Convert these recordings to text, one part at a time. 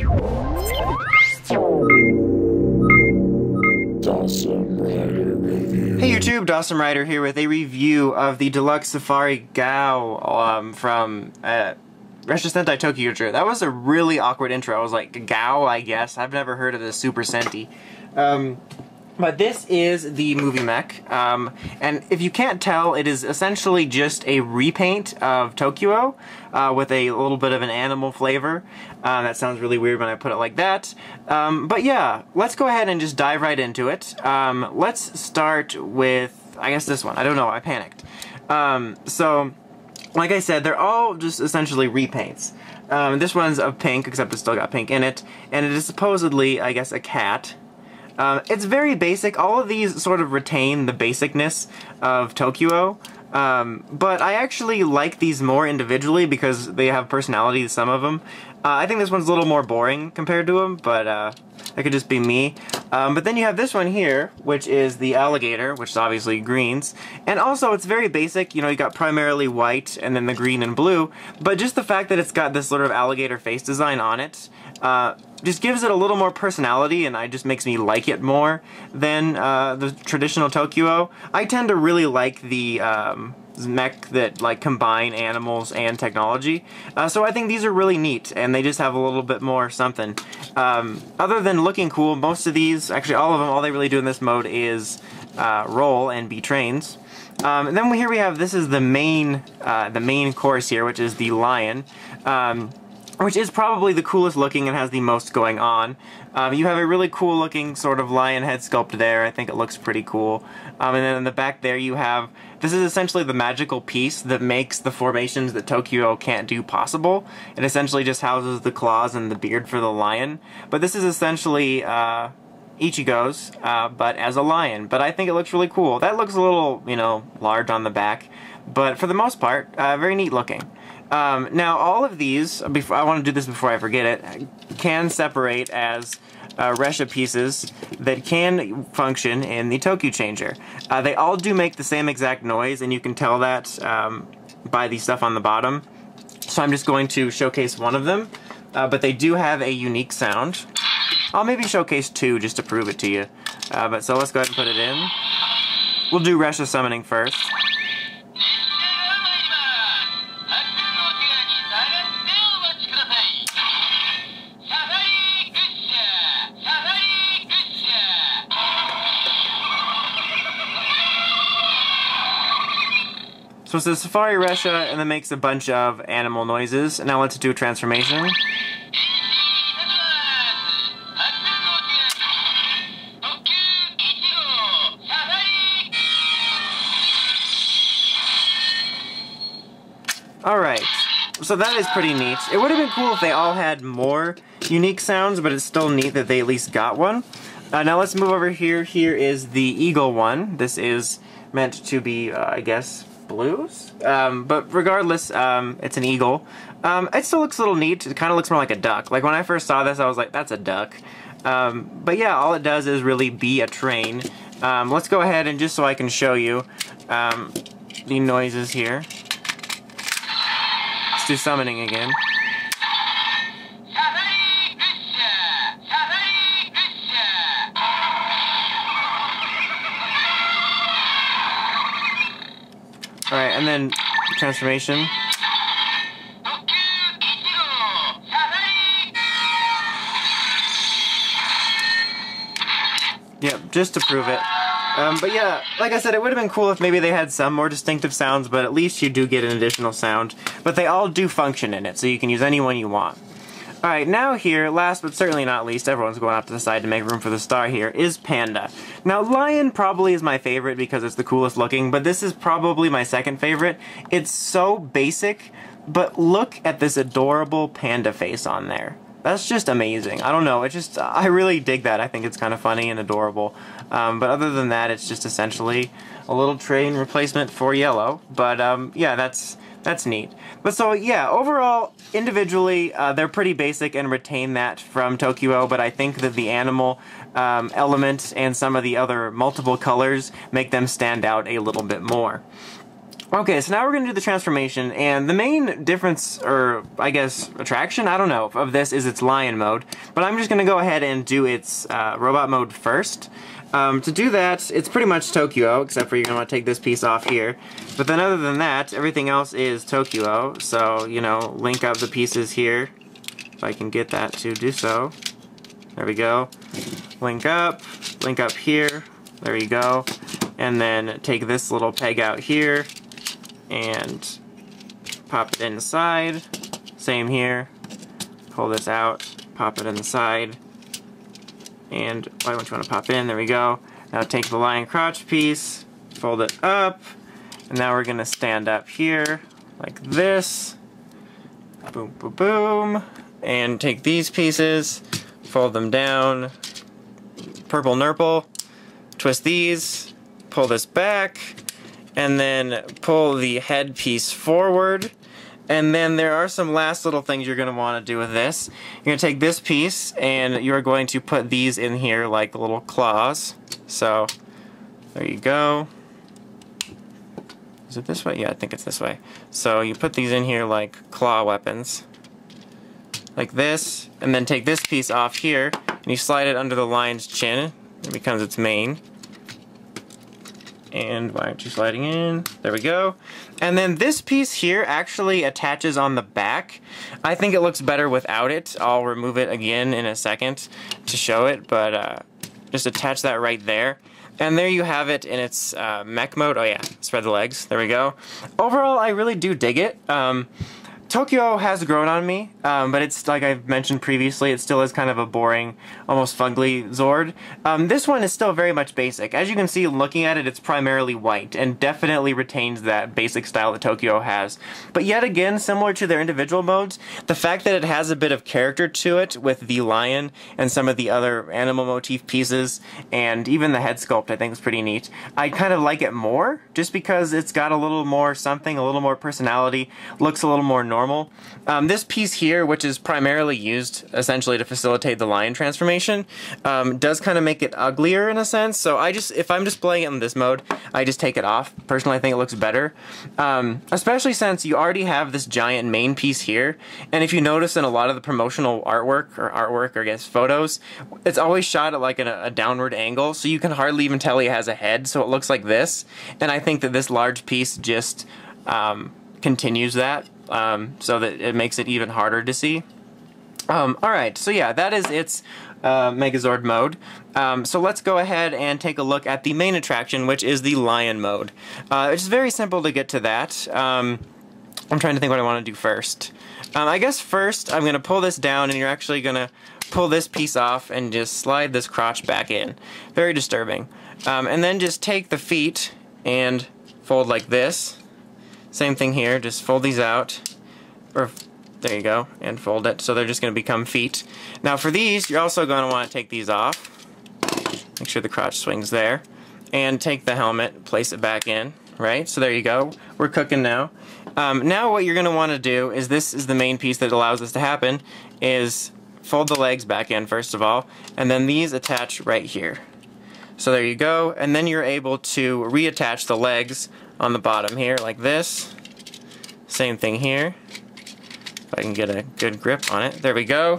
Hey YouTube, Dawson Rider here with a review of the Deluxe Safari Gao from Ressha Sentai ToQger. That was a really awkward intro. I was like, Gao, I guess. I've never heard of this Super Senti. But this is the movie mech, and if you can't tell, it is essentially just a repaint of toq-oh with a little bit of an animal flavor. That sounds really weird when I put it like that. But yeah, let's go ahead and just dive right into it. Let's start with, I guess, this one. I don't know, I panicked. So, like I said, they're all just essentially repaints. This one's of pink, except it's still got pink in it, and it is supposedly, I guess, a cat. It's very basic. All of these sort of retain the basicness of toq-oh, but I actually like these more individually because they have personality to some of them. I think this one's a little more boring compared to them, but that could just be me. But then you have this one here, which is the alligator, which is obviously greens. And also, it's very basic. You know, you got primarily white and then the green and blue. But just the fact that it's got this sort of alligator face design on it, just gives it a little more personality, and it just makes me like it more than the traditional toq-oh. I tend to really like the mech that like combine animals and technology, so I think these are really neat, and they just have a little bit more something. Other than looking cool, most of these, actually all of them, all they really do in this mode is roll and be trains. And then here we have, this is the main course here, which is the lion. Which is probably the coolest looking and has the most going on. You have a really cool looking sort of lion head sculpt there. I think it looks pretty cool. And then in the back there you have, this is essentially the magical piece that makes the formations that toq-oh can't do possible. It essentially just houses the claws and the beard for the lion. But this is essentially Ichigo's, but as a lion. But I think it looks really cool. That looks a little, you know, large on the back. But for the most part, very neat looking. Now, all of these, I want to do this before I forget it, can separate as Ressha pieces that can function in the ToQ Changer. They all do make the same exact noise, and you can tell that by the stuff on the bottom. So I'm just going to showcase one of them, but they do have a unique sound. I'll maybe showcase two just to prove it to you. So let's go ahead and put it in. We'll do Ressha summoning first. So it's the Safari Ressha, and then makes a bunch of animal noises. Now let's do a transformation. Alright, so that is pretty neat. It would have been cool if they all had more unique sounds, but it's still neat that they at least got one. Now let's move over here. Here is the eagle one. This is meant to be, I guess, blues? But regardless, it's an eagle. It still looks a little neat. It kind of looks more like a duck. Like when I first saw this, I was like, that's a duck. But yeah, all it does is really be a train. Let's go ahead and just so I can show you the noises here. Let's do summoning again. Alright, and then transformation. Yep, just to prove it. But yeah, like I said, it would have been cool if maybe they had some more distinctive sounds, but at least you do get an additional sound. But they all do function in it, so you can use any one you want. Alright, now here, last but certainly not least, everyone's going off to the side to make room for the star here, is Panda. Now, Lion probably is my favorite because it's the coolest looking, but this is probably my second favorite. It's so basic, but look at this adorable panda face on there. That's just amazing. I don't know, it just, I really dig that. I think it's kind of funny and adorable. But other than that, it's just essentially a little train replacement for yellow. But yeah, that's neat. But so yeah, overall, individually, they're pretty basic and retain that from toq-oh, but I think that the animal element and some of the other multiple colors make them stand out a little bit more. Okay, so now we're going to do the transformation, and the main difference, or I guess attraction, I don't know, of this is its lion mode, but I'm just going to go ahead and do its robot mode first. To do that, it's pretty much toq-oh, except for you're going to want to take this piece off here. But then other than that, everything else is toq-oh, so, you know, link up the pieces here, if I can get that to do so. There we go. Link up here, there you go. And then take this little peg out here, and pop it inside. Same here. Pull this out, pop it inside. And why don't you want to pop in? There we go. Now take the lion crotch piece, fold it up, and now we're gonna stand up here like this. Boom, boom, boom. And take these pieces, fold them down, purple nurple, twist these, pull this back, and then pull the head piece forward. And then there are some last little things you're going to want to do with this. You're going to take this piece and you're going to put these in here like the little claws. So there you go. Is it this way? Yeah, I think it's this way. So you put these in here like claw weapons. Like this, and then take this piece off here and you slide it under the lion's chin. It becomes its mane. And why aren't you sliding in? There we go. And then this piece here actually attaches on the back. I think it looks better without it. I'll remove it again in a second to show it, but just attach that right there. And there you have it in its mech mode. Oh yeah, spread the legs. There we go. Overall, I really do dig it. toq-oh has grown on me, but it's, like I've mentioned previously, it still is kind of a boring, almost fugly Zord. This one is still very much basic. As you can see, looking at it, it's primarily white, and definitely retains that basic style that toq-oh has. But yet again, similar to their individual modes, the fact that it has a bit of character to it with the lion and some of the other animal motif pieces, and even the head sculpt I think is pretty neat. I kind of like it more, just because it's got a little more something, a little more personality, looks a little more normal. This piece here, which is primarily used essentially to facilitate the lion transformation, does kind of make it uglier in a sense. So if I'm displaying it in this mode, I just take it off. Personally, I think it looks better, especially since you already have this giant main piece here. And if you notice in a lot of the promotional artwork or I guess photos, it's always shot at like a downward angle, so you can hardly even tell he has a head. So it looks like this, and I think that this large piece just continues that. So that it makes it even harder to see. Alright, so yeah, that is its Megazord mode. So let's go ahead and take a look at the main attraction, which is the lion mode. It's very simple to get to that. I'm trying to think what I want to do first. I guess first I'm going to pull this down, and you're actually going to pull this piece off and just slide this crotch back in. Very disturbing. And then just take the feet and fold like this. Same thing here, just fold these out, or there you go, and fold it, so they're just going to become feet. Now for these, you're also going to want to take these off, make sure the crotch swings there, and take the helmet, place it back in, right? So there you go, we're cooking now. Now what you're going to want to do is, this is the main piece that allows this to happen, is fold the legs back in first of all, and then these attach right here. So there you go, and then you're able to reattach the legs on the bottom here like this. Same thing here. If I can get a good grip on it. There we go.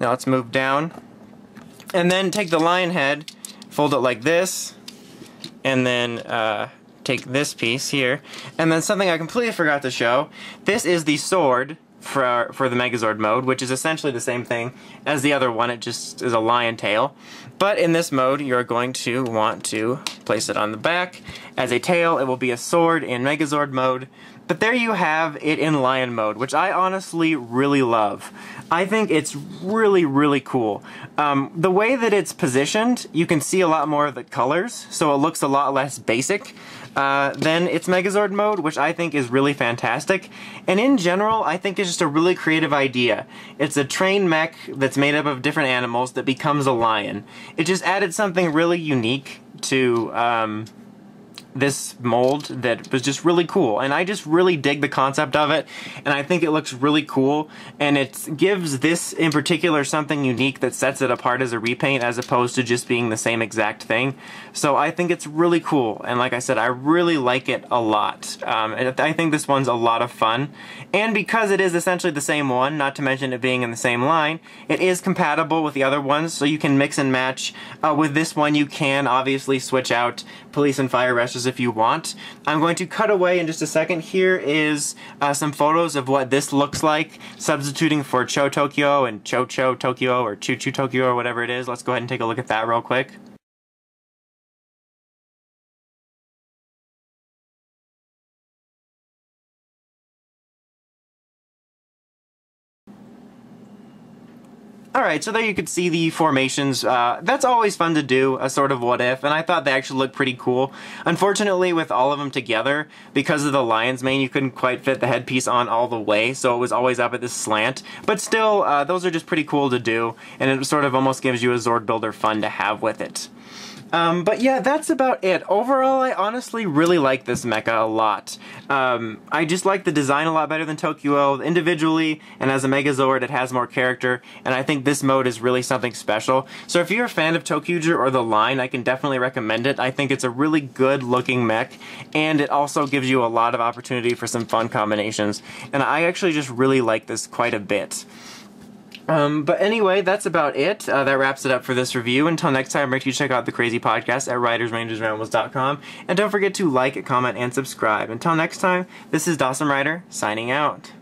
Now let's move down. And then take the lion head, fold it like this, and then take this piece here. And then something I completely forgot to show. This is the sword for the Megazord mode, which is essentially the same thing as the other one. It just is a lion tail. But in this mode, you're going to want to place it on the back. As a tail, it will be a sword in Megazord mode. But there you have it in lion mode, which I honestly really love. I think it's really, really cool. The way that it's positioned, you can see a lot more of the colors, so it looks a lot less basic than its Megazord mode, which I think is really fantastic. And in general, I think it's just a really creative idea. It's a trained mech that's made up of different animals that becomes a lion. It just added something really unique to this mold that was just really cool, and I just really dig the concept of it, and I think it looks really cool, and it gives this in particular something unique that sets it apart as a repaint as opposed to just being the same exact thing. So I think it's really cool, and like I said, I really like it a lot. And I think this one's a lot of fun, and because it is essentially the same one, not to mention it being in the same line, it is compatible with the other ones, so you can mix and match. With this one you can obviously switch out police and fire Ressha's if you want. I'm going to cut away in just a second. Here is some photos of what this looks like, substituting for Cho Tokyo and Cho Tokyo or Choo Tokyo or whatever it is. Let's go ahead and take a look at that real quick. Alright, so there you could see the formations. That's always fun to do, a sort of what if, and I thought they actually looked pretty cool. Unfortunately, with all of them together, because of the lion's mane, you couldn't quite fit the headpiece on all the way, so it was always up at this slant. But still, those are just pretty cool to do, and it sort of almost gives you a Zord builder fun to have with it. But yeah, that's about it. Overall, I honestly really like this mecha a lot. I just like the design a lot better than toq-oh. Individually, and as a Megazord, it has more character, and I think this mode is really something special. So if you're a fan of ToQger or the line, I can definitely recommend it. I think it's a really good looking mech, and it also gives you a lot of opportunity for some fun combinations. And I actually just really like this quite a bit. But anyway, that's about it. That wraps it up for this review. Until next time, make sure you check out the Crazy Podcast at writersrangersrambles.com. And don't forget to like, comment, and subscribe. Until next time, this is Dawson Ryder, signing out.